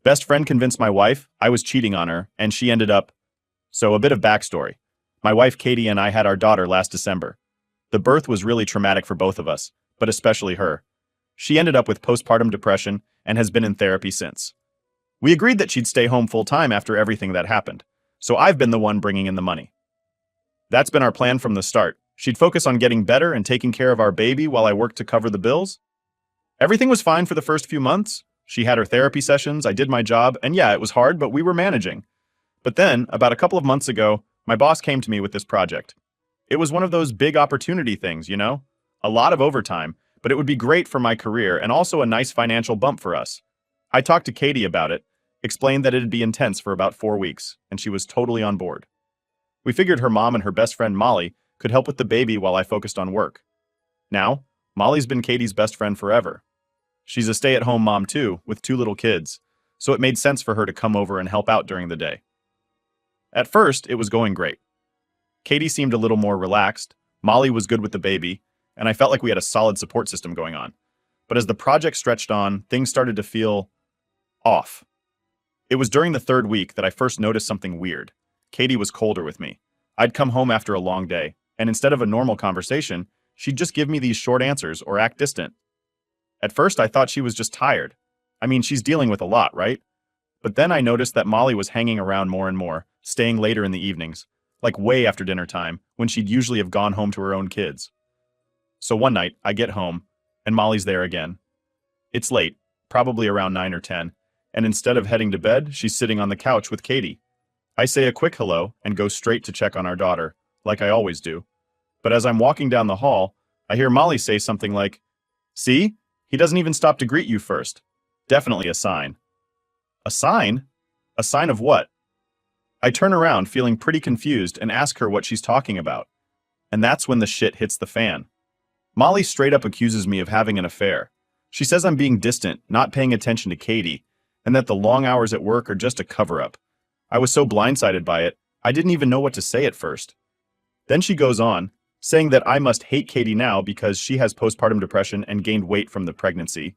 Best friend convinced my wife I was cheating on her, and she ended up. So, a bit of backstory. My wife Katie and I had our daughter last December. The birth was really traumatic for both of us, but especially her. She ended up with postpartum depression and has been in therapy since. We agreed that she'd stay home full time after everything that happened, so I've been the one bringing in the money. That's been our plan from the start. She'd focus on getting better and taking care of our baby while I worked to cover the bills. Everything was fine for the first few months. She had her therapy sessions, I did my job, and yeah, it was hard, but we were managing. But then, about a couple of months ago, my boss came to me with this project. It was one of those big opportunity things, you know? A lot of overtime, but it would be great for my career and also a nice financial bump for us. I talked to Katie about it, explained that it'd be intense for about 4 weeks, and she was totally on board. We figured her mom and her best friend Molly could help with the baby while I focused on work. Now, Molly's been Katie's best friend forever. She's a stay-at-home mom too, with 2 little kids, so it made sense for her to come over and help out during the day. At first, it was going great. Katie seemed a little more relaxed, Molly was good with the baby, and I felt like we had a solid support system going on. But as the project stretched on, things started to feel off. It was during the 3rd week that I first noticed something weird. Katie was colder with me. I'd come home after a long day, and instead of a normal conversation, she'd just give me these short answers or act distant. At first, I thought she was just tired. I mean, she's dealing with a lot, right? But then I noticed that Molly was hanging around more and more, staying later in the evenings, like way after dinner time, when she'd usually have gone home to her own kids. So one night, I get home, and Molly's there again. It's late, probably around 9 or 10, and instead of heading to bed, she's sitting on the couch with Katie. I say a quick hello and go straight to check on our daughter, like I always do. But as I'm walking down the hall, I hear Molly say something like, "See? He doesn't even stop to greet you first. Definitely a sign." A sign? A sign of what? I turn around feeling pretty confused and ask her what she's talking about. And that's when the shit hits the fan. Molly straight up accuses me of having an affair. She says I'm being distant, not paying attention to Katie, and that the long hours at work are just a cover-up. I was so blindsided by it, I didn't even know what to say at first. Then she goes on, saying that I must hate Katie now because she has postpartum depression and gained weight from the pregnancy,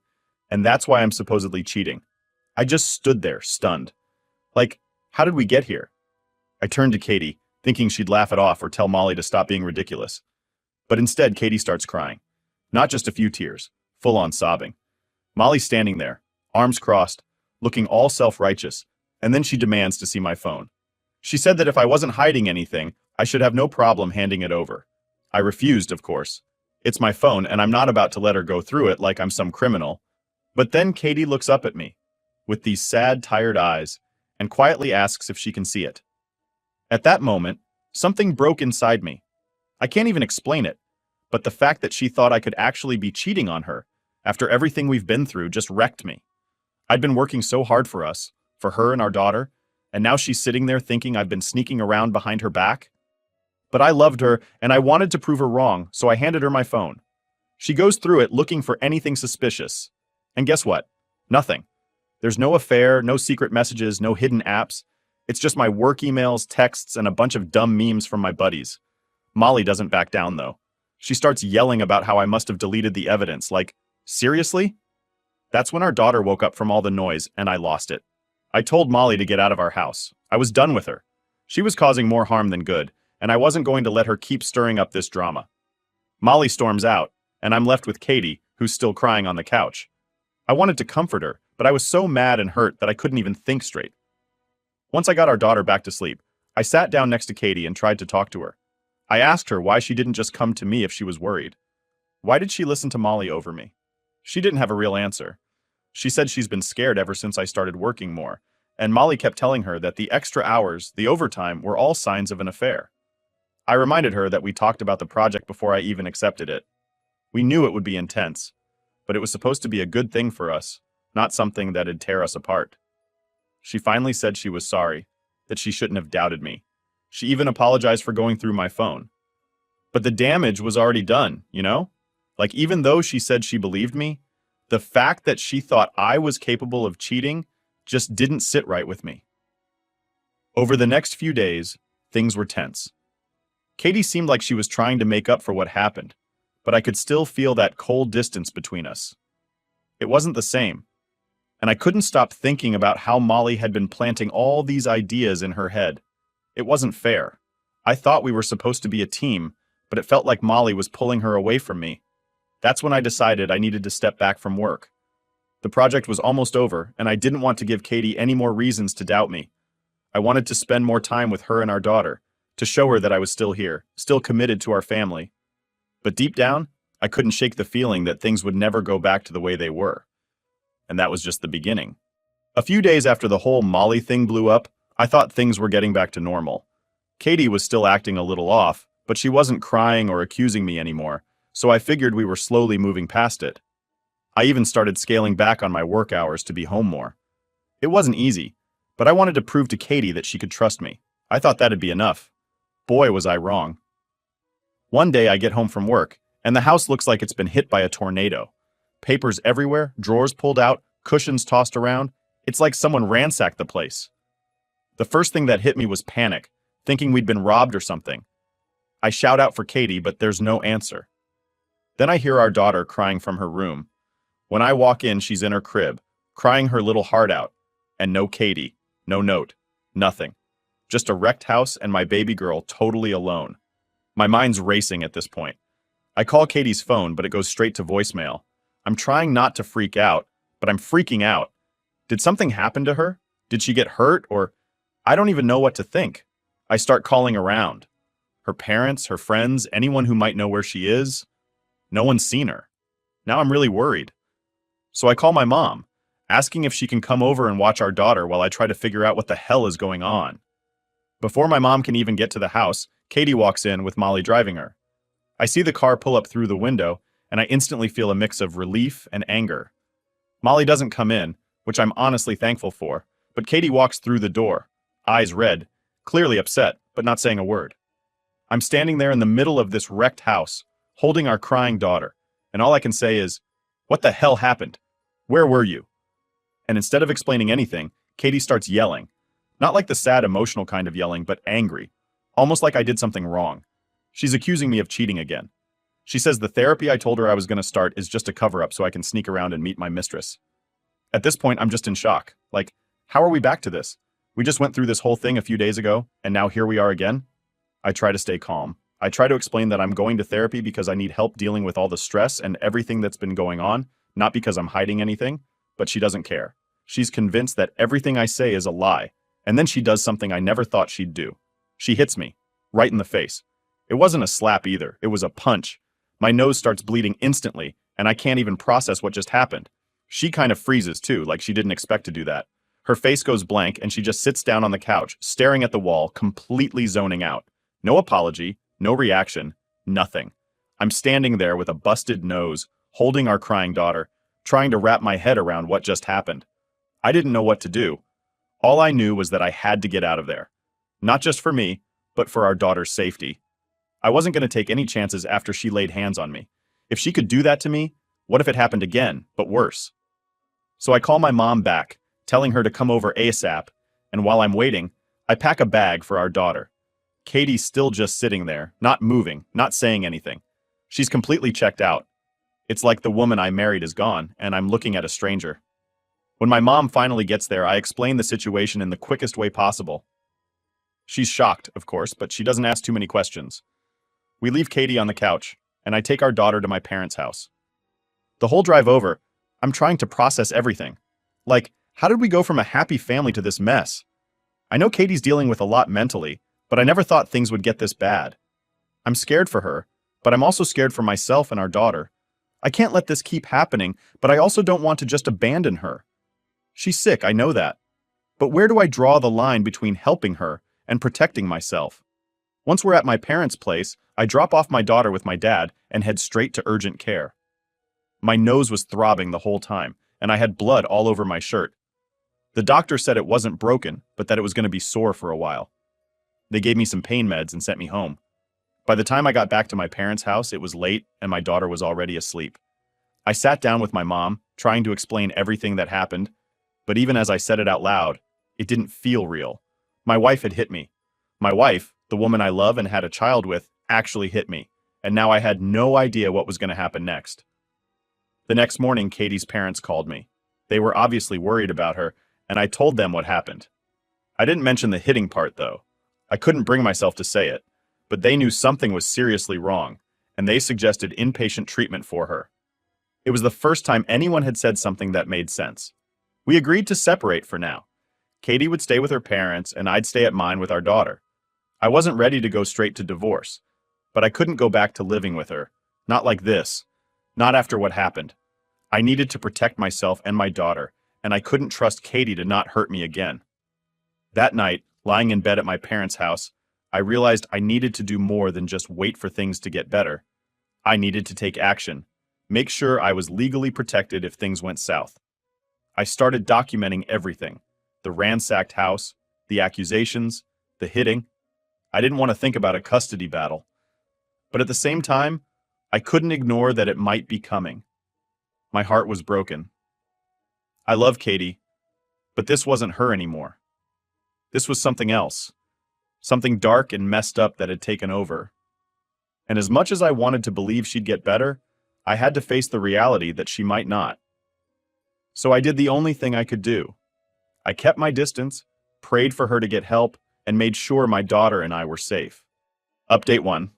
and that's why I'm supposedly cheating. I just stood there, stunned. Like, how did we get here? I turned to Katie, thinking she'd laugh it off or tell Molly to stop being ridiculous. But instead, Katie starts crying. Not just a few tears, full-on sobbing. Molly's standing there, arms crossed, looking all self-righteous, and then she demands to see my phone. She said that if I wasn't hiding anything, I should have no problem handing it over. I refused, of course. It's my phone, and I'm not about to let her go through it like I'm some criminal. But then Katie looks up at me, with these sad, tired eyes, and quietly asks if she can see it. At that moment, something broke inside me. I can't even explain it, but the fact that she thought I could actually be cheating on her, after everything we've been through, just wrecked me. I'd been working so hard for us, for her and our daughter, and now she's sitting there thinking I've been sneaking around behind her back. But I loved her, and I wanted to prove her wrong, so I handed her my phone. She goes through it looking for anything suspicious. And guess what? Nothing. There's no affair, no secret messages, no hidden apps. It's just my work emails, texts, and a bunch of dumb memes from my buddies. Molly doesn't back down, though. She starts yelling about how I must have deleted the evidence, like, seriously? That's when our daughter woke up from all the noise, and I lost it. I told Molly to get out of our house. I was done with her. She was causing more harm than good, and I wasn't going to let her keep stirring up this drama. Molly storms out, and I'm left with Katie, who's still crying on the couch. I wanted to comfort her, but I was so mad and hurt that I couldn't even think straight. Once I got our daughter back to sleep, I sat down next to Katie and tried to talk to her. I asked her why she didn't just come to me if she was worried. Why did she listen to Molly over me? She didn't have a real answer. She said she's been scared ever since I started working more, and Molly kept telling her that the extra hours, the overtime, were all signs of an affair. I reminded her that we talked about the project before I even accepted it. We knew it would be intense, but it was supposed to be a good thing for us, not something that'd tear us apart. She finally said she was sorry, that she shouldn't have doubted me. She even apologized for going through my phone. But the damage was already done, you know? Like, even though she said she believed me, the fact that she thought I was capable of cheating just didn't sit right with me. Over the next few days, things were tense. Katie seemed like she was trying to make up for what happened, but I could still feel that cold distance between us. It wasn't the same. and I couldn't stop thinking about how Molly had been planting all these ideas in her head. It wasn't fair. I thought we were supposed to be a team, but it felt like Molly was pulling her away from me. That's when I decided I needed to step back from work. The project was almost over, and I didn't want to give Katie any more reasons to doubt me. I wanted to spend more time with her and our daughter, to show her that I was still here, still committed to our family. But deep down, I couldn't shake the feeling that things would never go back to the way they were. And that was just the beginning. A few days after the whole Molly thing blew up, I thought things were getting back to normal. Katie was still acting a little off, but she wasn't crying or accusing me anymore, so I figured we were slowly moving past it. I even started scaling back on my work hours to be home more. It wasn't easy, but I wanted to prove to Katie that she could trust me. I thought that'd be enough. Boy, was I wrong. One day I get home from work, and the house looks like it's been hit by a tornado. Papers everywhere, drawers pulled out, cushions tossed around. It's like someone ransacked the place. The first thing that hit me was panic, thinking we'd been robbed or something. I shout out for Katie, but there's no answer. Then I hear our daughter crying from her room. When I walk in, she's in her crib, crying her little heart out. And no Katie, no note, nothing. Just a wrecked house and my baby girl totally alone. My mind's racing at this point. I call Katie's phone, but it goes straight to voicemail. I'm trying not to freak out, but I'm freaking out. Did something happen to her? Did she get hurt? Or I don't even know what to think. I start calling around. Her parents, her friends, anyone who might know where she is. No one's seen her. Now I'm really worried. So I call my mom, asking if she can come over and watch our daughter while I try to figure out what the hell is going on. Before my mom can even get to the house, Katie walks in with Molly driving her. I see the car pull up through the window, and I instantly feel a mix of relief and anger. Molly doesn't come in, which I'm honestly thankful for, but Katie walks through the door, eyes red, clearly upset, but not saying a word. I'm standing there in the middle of this wrecked house, holding our crying daughter, and all I can say is, "What the hell happened? Where were you?" And instead of explaining anything, Katie starts yelling. Not like the sad emotional kind of yelling, but angry. Almost like I did something wrong. She's accusing me of cheating again. She says the therapy I told her I was going to start is just a cover-up so I can sneak around and meet my mistress. At this point, I'm just in shock. Like, how are we back to this? We just went through this whole thing a few days ago, and now here we are again? I try to stay calm. I try to explain that I'm going to therapy because I need help dealing with all the stress and everything that's been going on, not because I'm hiding anything, but she doesn't care. She's convinced that everything I say is a lie, and then she does something I never thought she'd do. She hits me, right in the face. It wasn't a slap either, it was a punch. My nose starts bleeding instantly, and I can't even process what just happened. She kind of freezes too, like she didn't expect to do that. Her face goes blank, and she just sits down on the couch, staring at the wall, completely zoning out. No apology, no reaction, nothing. I'm standing there with a busted nose, holding our crying daughter, trying to wrap my head around what just happened. I didn't know what to do. All I knew was that I had to get out of there. Not just for me, but for our daughter's safety. I wasn't going to take any chances after she laid hands on me. If she could do that to me, what if it happened again, but worse? So I call my mom back, telling her to come over ASAP, and while I'm waiting, I pack a bag for our daughter. Katie's still just sitting there, not moving, not saying anything. She's completely checked out. It's like the woman I married is gone, and I'm looking at a stranger. When my mom finally gets there, I explain the situation in the quickest way possible. She's shocked, of course, but she doesn't ask too many questions. We leave Katie on the couch, and I take our daughter to my parents' house. The whole drive over, I'm trying to process everything. Like, how did we go from a happy family to this mess? I know Katie's dealing with a lot mentally, but I never thought things would get this bad. I'm scared for her, but I'm also scared for myself and our daughter. I can't let this keep happening, but I also don't want to just abandon her. She's sick, I know that. But where do I draw the line between helping her and protecting myself? Once we're at my parents' place, I drop off my daughter with my dad and head straight to urgent care. My nose was throbbing the whole time, and I had blood all over my shirt. The doctor said it wasn't broken, but that it was going to be sore for a while. They gave me some pain meds and sent me home. By the time I got back to my parents' house, it was late and my daughter was already asleep. I sat down with my mom, trying to explain everything that happened, but even as I said it out loud, it didn't feel real. My wife had hit me. My wife, the woman I love and had a child with, actually hit me, and now I had no idea what was going to happen next. The next morning, Katie's parents called me. They were obviously worried about her, and I told them what happened. I didn't mention the hitting part, though. I couldn't bring myself to say it, but they knew something was seriously wrong, and they suggested inpatient treatment for her. It was the first time anyone had said something that made sense. We agreed to separate for now. Katie would stay with her parents, and I'd stay at mine with our daughter. I wasn't ready to go straight to divorce, but I couldn't go back to living with her. Not like this. Not after what happened. I needed to protect myself and my daughter, and I couldn't trust Katie to not hurt me again. That night, lying in bed at my parents' house, I realized I needed to do more than just wait for things to get better. I needed to take action, make sure I was legally protected if things went south. I started documenting everything: the ransacked house, the accusations, the hitting. I didn't want to think about a custody battle. But at the same time, I couldn't ignore that it might be coming. My heart was broken. I love Katie, but this wasn't her anymore. This was something else. Something dark and messed up that had taken over. And as much as I wanted to believe she'd get better, I had to face the reality that she might not. So I did the only thing I could do. I kept my distance, prayed for her to get help, and made sure my daughter and I were safe. Update 1.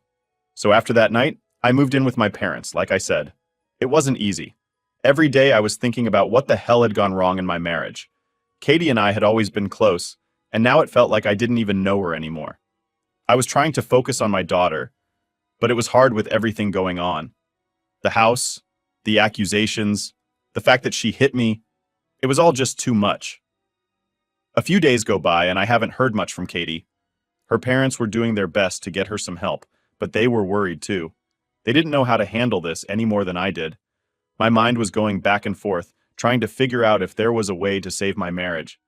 So after that night, I moved in with my parents, like I said. It wasn't easy. Every day I was thinking about what the hell had gone wrong in my marriage. Katie and I had always been close, and now it felt like I didn't even know her anymore. I was trying to focus on my daughter, but it was hard with everything going on. The house, the accusations, the fact that she hit me, it was all just too much. A few days go by and I haven't heard much from Katie. Her parents were doing their best to get her some help, but they were worried too. They didn't know how to handle this any more than I did. My mind was going back and forth, trying to figure out if there was a way to save my marriage.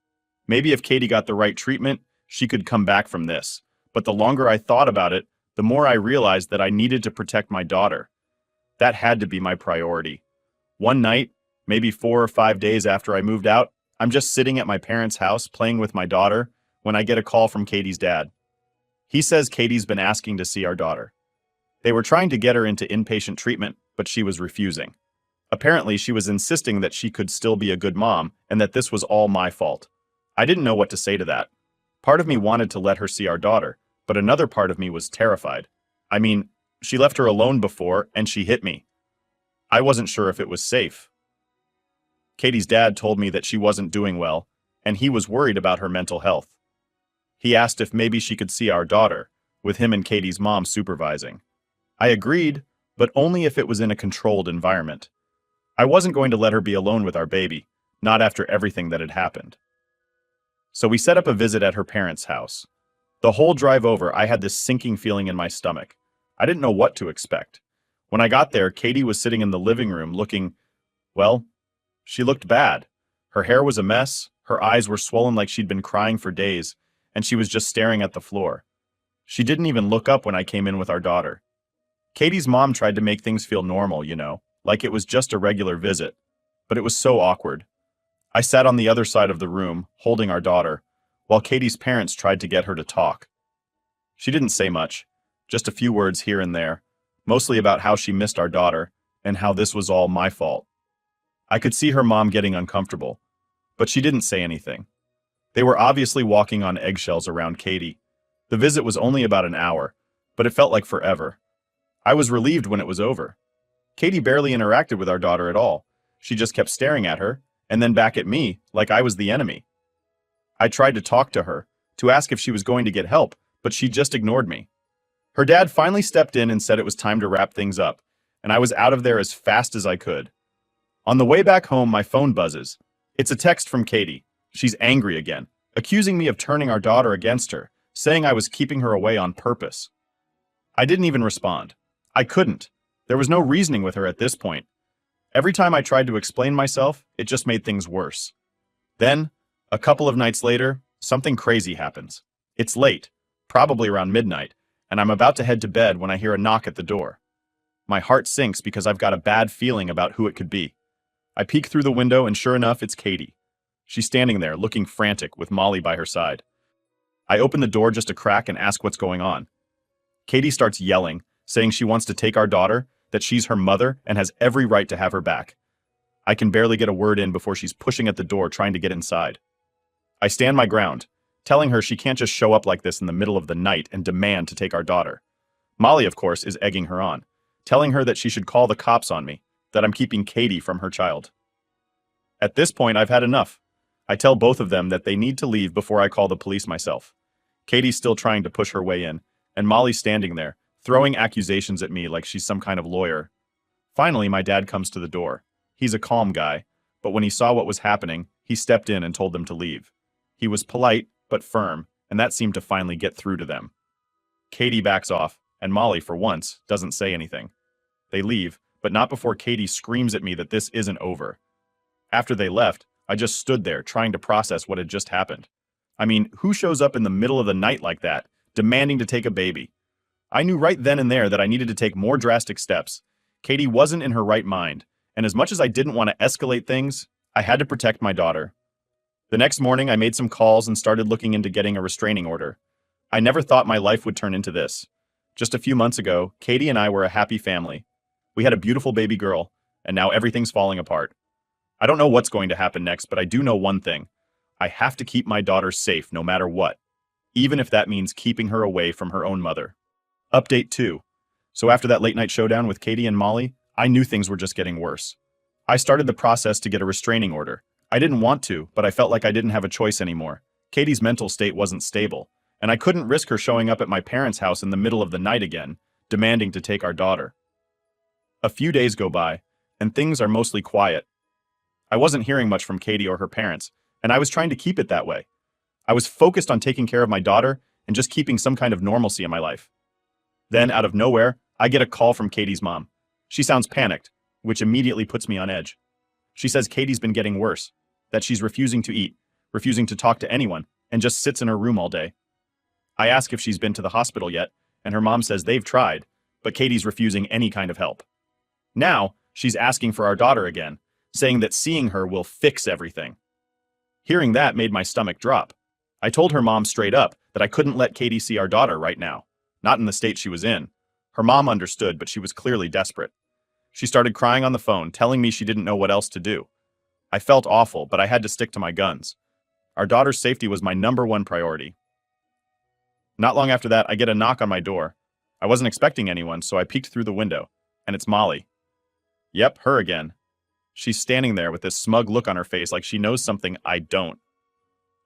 Maybe if Katie got the right treatment, she could come back from this. But the longer I thought about it, the more I realized that I needed to protect my daughter. That had to be my priority. One night, maybe 4 or 5 days after I moved out, I'm just sitting at my parents' house playing with my daughter when I get a call from Katie's dad. He says Katie's been asking to see our daughter. They were trying to get her into inpatient treatment, but she was refusing. Apparently, she was insisting that she could still be a good mom and that this was all my fault. I didn't know what to say to that. Part of me wanted to let her see our daughter, but another part of me was terrified. I mean, she left her alone before and she hit me. I wasn't sure if it was safe. Katie's dad told me that she wasn't doing well, and he was worried about her mental health. He asked if maybe she could see our daughter, with him and Katie's mom supervising. I agreed, but only if it was in a controlled environment. I wasn't going to let her be alone with our baby, not after everything that had happened. So we set up a visit at her parents' house. The whole drive over, I had this sinking feeling in my stomach. I didn't know what to expect. When I got there, Katie was sitting in the living room looking, well, she looked bad. Her hair was a mess, her eyes were swollen like she'd been crying for days, and she was just staring at the floor. She didn't even look up when I came in with our daughter. Katie's mom tried to make things feel normal, like it was just a regular visit, but it was so awkward. I sat on the other side of the room, holding our daughter, while Katie's parents tried to get her to talk. She didn't say much, just a few words here and there, mostly about how she missed our daughter and how this was all my fault. I could see her mom getting uncomfortable, but she didn't say anything. They were obviously walking on eggshells around Katie. The visit was only about an hour, but it felt like forever. I was relieved when it was over. Katie barely interacted with our daughter at all. She just kept staring at her, and then back at me, like I was the enemy. I tried to talk to her, to ask if she was going to get help, but she just ignored me. Her dad finally stepped in and said it was time to wrap things up, and I was out of there as fast as I could. On the way back home, my phone buzzes. It's a text from Katie. She's angry again, accusing me of turning our daughter against her, saying I was keeping her away on purpose. I didn't even respond. I couldn't. There was no reasoning with her at this point. Every time I tried to explain myself, it just made things worse. Then, a couple of nights later, something crazy happens. It's late, probably around midnight, and I'm about to head to bed when I hear a knock at the door. My heart sinks because I've got a bad feeling about who it could be. I peek through the window and sure enough, it's Katie. She's standing there, looking frantic, with Molly by her side. I open the door just a crack and ask what's going on. Katie starts yelling, saying she wants to take our daughter, that she's her mother and has every right to have her back. I can barely get a word in before she's pushing at the door trying to get inside. I stand my ground, telling her she can't just show up like this in the middle of the night and demand to take our daughter. Molly, of course, is egging her on, telling her that she should call the cops on me, that I'm keeping Katie from her child. At this point, I've had enough. I tell both of them that they need to leave before I call the police myself. Katie's still trying to push her way in, and Molly's standing there, throwing accusations at me like she's some kind of lawyer. Finally, my dad comes to the door. He's a calm guy, but when he saw what was happening, he stepped in and told them to leave. He was polite, but firm, and that seemed to finally get through to them. Katie backs off, and Molly, for once, doesn't say anything. They leave, but not before Katie screams at me that this isn't over. After they left, I just stood there trying to process what had just happened. I mean, who shows up in the middle of the night like that, demanding to take a baby? I knew right then and there that I needed to take more drastic steps. Katie wasn't in her right mind, and as much as I didn't want to escalate things, I had to protect my daughter. The next morning, I made some calls and started looking into getting a restraining order. I never thought my life would turn into this. Just a few months ago, Katie and I were a happy family. We had a beautiful baby girl, and now everything's falling apart. I don't know what's going to happen next, but I do know one thing. I have to keep my daughter safe no matter what, even if that means keeping her away from her own mother. Update 2. So after that late night showdown with Katie and Molly, I knew things were just getting worse. I started the process to get a restraining order. I didn't want to, but I felt like I didn't have a choice anymore. Katie's mental state wasn't stable, and I couldn't risk her showing up at my parents' house in the middle of the night again, demanding to take our daughter. A few days go by, and things are mostly quiet. I wasn't hearing much from Katie or her parents, and I was trying to keep it that way. I was focused on taking care of my daughter and just keeping some kind of normalcy in my life. Then, out of nowhere, I get a call from Katie's mom. She sounds panicked, which immediately puts me on edge. She says Katie's been getting worse, that she's refusing to eat, refusing to talk to anyone, and just sits in her room all day. I ask if she's been to the hospital yet, and her mom says they've tried, but Katie's refusing any kind of help. Now, she's asking for our daughter again, saying that seeing her will fix everything. Hearing that made my stomach drop. I told her mom straight up that I couldn't let Katie see our daughter right now, not in the state she was in. Her mom understood, but she was clearly desperate. She started crying on the phone, telling me she didn't know what else to do. I felt awful, but I had to stick to my guns. Our daughter's safety was my #1 priority. Not long after that, I get a knock on my door. I wasn't expecting anyone, so I peeked through the window, and it's Molly. Yep, her again. She's standing there with this smug look on her face like she knows something I don't.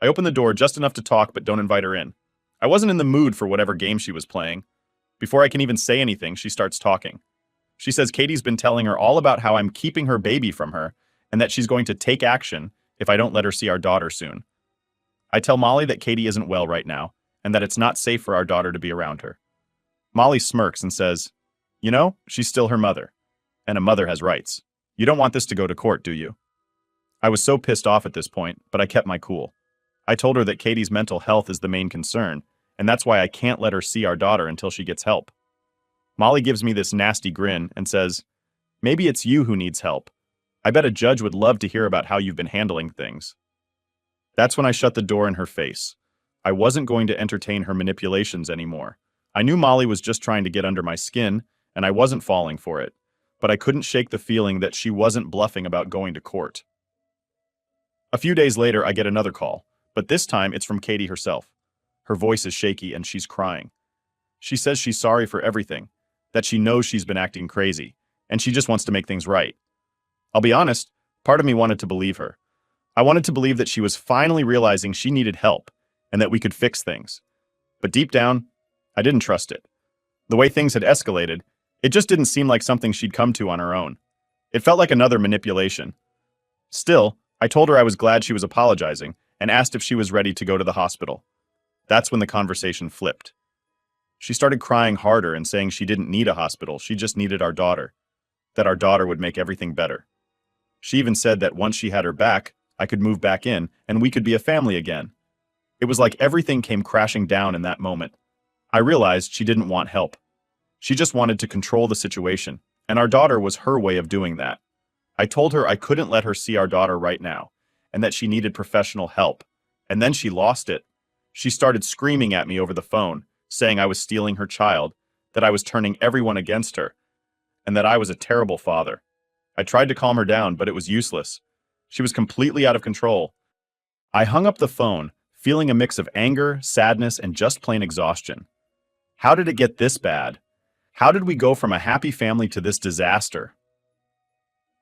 I open the door just enough to talk but don't invite her in. I wasn't in the mood for whatever game she was playing. Before I can even say anything, she starts talking. She says Katie's been telling her all about how I'm keeping her baby from her and that she's going to take action if I don't let her see our daughter soon. I tell Molly that Katie isn't well right now and that it's not safe for our daughter to be around her. Molly smirks and says, "You know, she's still her mother, and a mother has rights. You don't want this to go to court, do you?" I was so pissed off at this point, but I kept my cool. I told her that Katie's mental health is the main concern, and that's why I can't let her see our daughter until she gets help. Molly gives me this nasty grin and says, "Maybe it's you who needs help. I bet a judge would love to hear about how you've been handling things." That's when I shut the door in her face. I wasn't going to entertain her manipulations anymore. I knew Molly was just trying to get under my skin, and I wasn't falling for it, but I couldn't shake the feeling that she wasn't bluffing about going to court. A few days later, I get another call, but this time it's from Katie herself. Her voice is shaky and she's crying. She says she's sorry for everything, that she knows she's been acting crazy, and she just wants to make things right. I'll be honest, part of me wanted to believe her. I wanted to believe that she was finally realizing she needed help and that we could fix things. But deep down, I didn't trust it. The way things had escalated, it just didn't seem like something she'd come to on her own. It felt like another manipulation. Still, I told her I was glad she was apologizing and asked if she was ready to go to the hospital. That's when the conversation flipped. She started crying harder and saying she didn't need a hospital, she just needed our daughter, that our daughter would make everything better. She even said that once she had her back, I could move back in and we could be a family again. It was like everything came crashing down in that moment. I realized she didn't want help. She just wanted to control the situation, and our daughter was her way of doing that. I told her I couldn't let her see our daughter right now, and that she needed professional help. And then she lost it. She started screaming at me over the phone, saying I was stealing her child, that I was turning everyone against her, and that I was a terrible father. I tried to calm her down, but it was useless. She was completely out of control. I hung up the phone, feeling a mix of anger, sadness, and just plain exhaustion. How did it get this bad? How did we go from a happy family to this disaster?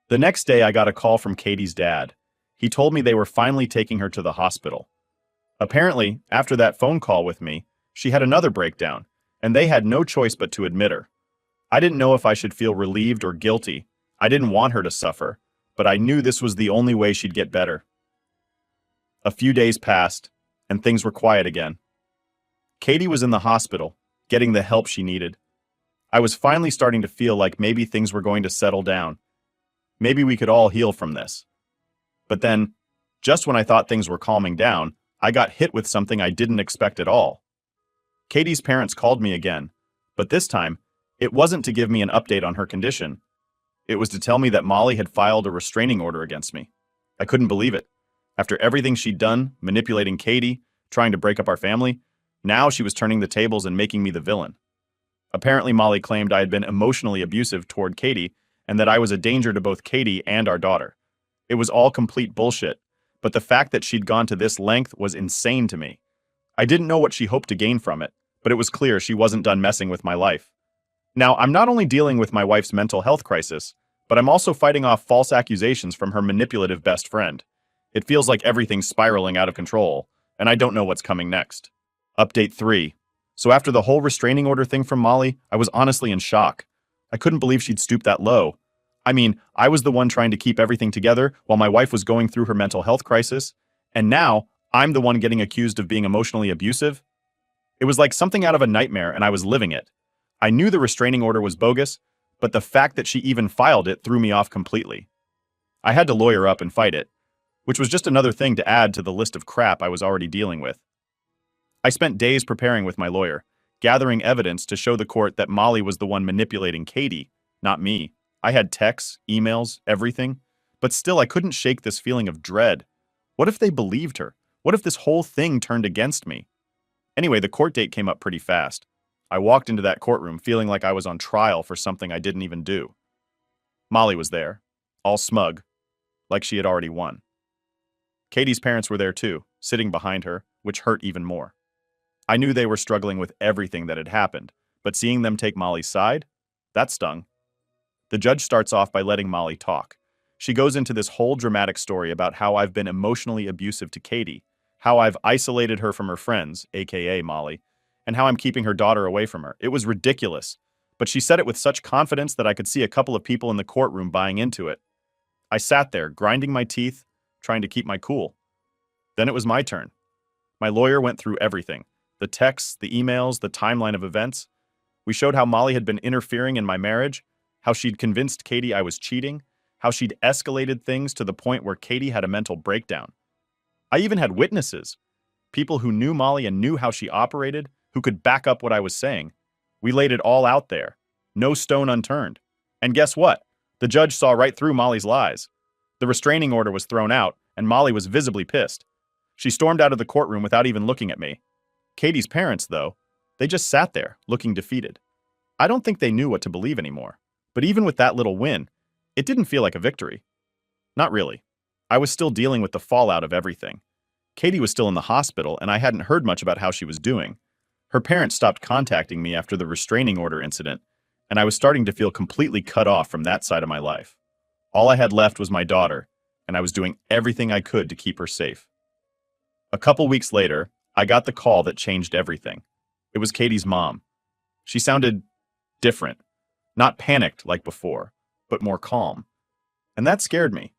The next day, I got a call from Katie's dad. He told me they were finally taking her to the hospital. Apparently, after that phone call with me, she had another breakdown, and they had no choice but to admit her. I didn't know if I should feel relieved or guilty. I didn't want her to suffer, but I knew this was the only way she'd get better. A few days passed, and things were quiet again. Katie was in the hospital, getting the help she needed. I was finally starting to feel like maybe things were going to settle down. Maybe we could all heal from this. But then, just when I thought things were calming down, I got hit with something I didn't expect at all. Katie's parents called me again, but this time, it wasn't to give me an update on her condition. It was to tell me that Molly had filed a restraining order against me. I couldn't believe it. After everything she'd done, manipulating Katie, trying to break up our family, now she was turning the tables and making me the villain. Apparently, Molly claimed I had been emotionally abusive toward Katie and that I was a danger to both Katie and our daughter. It was all complete bullshit, but the fact that she'd gone to this length was insane to me. I didn't know what she hoped to gain from it, but it was clear she wasn't done messing with my life. Now, I'm not only dealing with my wife's mental health crisis, but I'm also fighting off false accusations from her manipulative best friend. It feels like everything's spiraling out of control, and I don't know what's coming next. Update 3. So after the whole restraining order thing from Molly, I was honestly in shock. I couldn't believe she'd stooped that low. I mean, I was the one trying to keep everything together while my wife was going through her mental health crisis, and now I'm the one getting accused of being emotionally abusive. It was like something out of a nightmare, and I was living it. I knew the restraining order was bogus, but the fact that she even filed it threw me off completely. I had to lawyer up and fight it, which was just another thing to add to the list of crap I was already dealing with. I spent days preparing with my lawyer, gathering evidence to show the court that Molly was the one manipulating Katie, not me. I had texts, emails, everything, but still I couldn't shake this feeling of dread. What if they believed her? What if this whole thing turned against me? Anyway, the court date came up pretty fast. I walked into that courtroom feeling like I was on trial for something I didn't even do. Molly was there, all smug, like she had already won. Katie's parents were there too, sitting behind her, which hurt even more. I knew they were struggling with everything that had happened, but seeing them take Molly's side, that stung. The judge starts off by letting Molly talk. She goes into this whole dramatic story about how I've been emotionally abusive to Katie, how I've isolated her from her friends, aka Molly, and how I'm keeping her daughter away from her. It was ridiculous, but she said it with such confidence that I could see a couple of people in the courtroom buying into it. I sat there, grinding my teeth, trying to keep my cool. Then it was my turn. My lawyer went through everything. The texts, the emails, the timeline of events. We showed how Molly had been interfering in my marriage, how she'd convinced Katie I was cheating, how she'd escalated things to the point where Katie had a mental breakdown. I even had witnesses, people who knew Molly and knew how she operated, who could back up what I was saying. We laid it all out there, no stone unturned. And guess what? The judge saw right through Molly's lies. The restraining order was thrown out, and Molly was visibly pissed. She stormed out of the courtroom without even looking at me. Katie's parents, though, they just sat there, looking defeated. I don't think they knew what to believe anymore. But even with that little win, it didn't feel like a victory. Not really. I was still dealing with the fallout of everything. Katie was still in the hospital, and I hadn't heard much about how she was doing. Her parents stopped contacting me after the restraining order incident, and I was starting to feel completely cut off from that side of my life. All I had left was my daughter, and I was doing everything I could to keep her safe. A couple weeks later, I got the call that changed everything. It was Katie's mom. She sounded different. Not panicked like before, but more calm. And that scared me.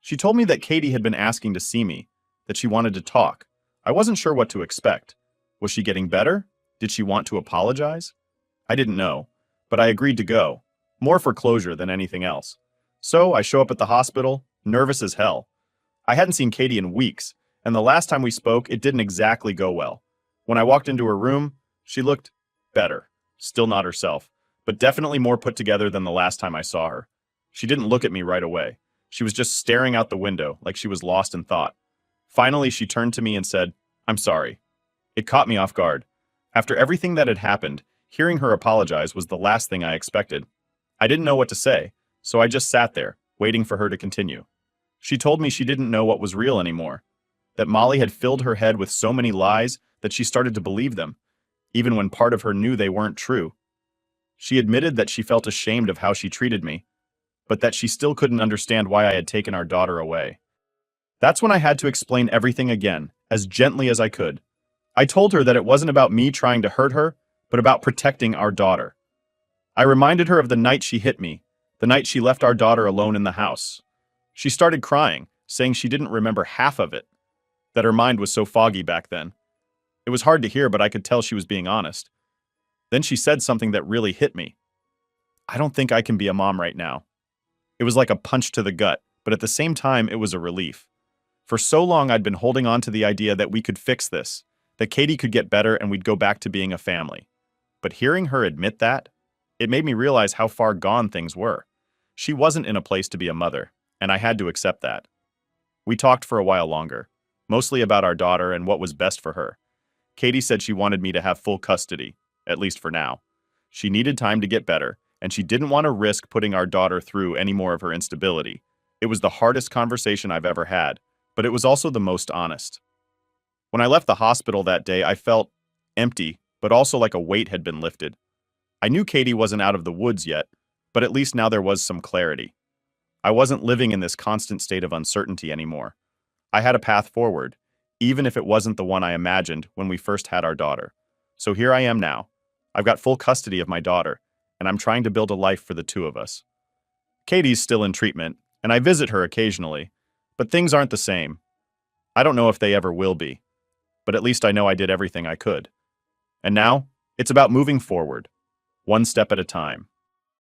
She told me that Katie had been asking to see me, that she wanted to talk. I wasn't sure what to expect. Was she getting better? Did she want to apologize? I didn't know, but I agreed to go, more for closure than anything else. So I show up at the hospital, nervous as hell. I hadn't seen Katie in weeks, and the last time we spoke, it didn't exactly go well. When I walked into her room, she looked better. Still not herself, but definitely more put together than the last time I saw her. She didn't look at me right away. She was just staring out the window like she was lost in thought. Finally, she turned to me and said, "I'm sorry." It caught me off guard. After everything that had happened, hearing her apologize was the last thing I expected. I didn't know what to say, so I just sat there, waiting for her to continue. She told me she didn't know what was real anymore, that Molly had filled her head with so many lies that she started to believe them, even when part of her knew they weren't true. She admitted that she felt ashamed of how she treated me, but that she still couldn't understand why I had taken our daughter away. That's when I had to explain everything again, as gently as I could. I told her that it wasn't about me trying to hurt her, but about protecting our daughter. I reminded her of the night she hit me, the night she left our daughter alone in the house. She started crying, saying she didn't remember half of it, that her mind was so foggy back then. It was hard to hear, but I could tell she was being honest. Then she said something that really hit me. I don't think I can be a mom right now. It was like a punch to the gut, but at the same time, it was a relief. For so long, I'd been holding on to the idea that we could fix this, that Katie could get better and we'd go back to being a family. But hearing her admit that, it made me realize how far gone things were. She wasn't in a place to be a mother, and I had to accept that. We talked for a while longer, mostly about our daughter and what was best for her. Katie said she wanted me to have full custody, at least for now. She needed time to get better, and she didn't want to risk putting our daughter through any more of her instability. It was the hardest conversation I've ever had, but it was also the most honest. When I left the hospital that day, I felt empty, but also like a weight had been lifted. I knew Katie wasn't out of the woods yet, but at least now there was some clarity. I wasn't living in this constant state of uncertainty anymore. I had a path forward, even if it wasn't the one I imagined when we first had our daughter. So here I am now. I've got full custody of my daughter, and I'm trying to build a life for the two of us. Katie's still in treatment, and I visit her occasionally, but things aren't the same. I don't know if they ever will be, but at least I know I did everything I could. And now, it's about moving forward, one step at a time.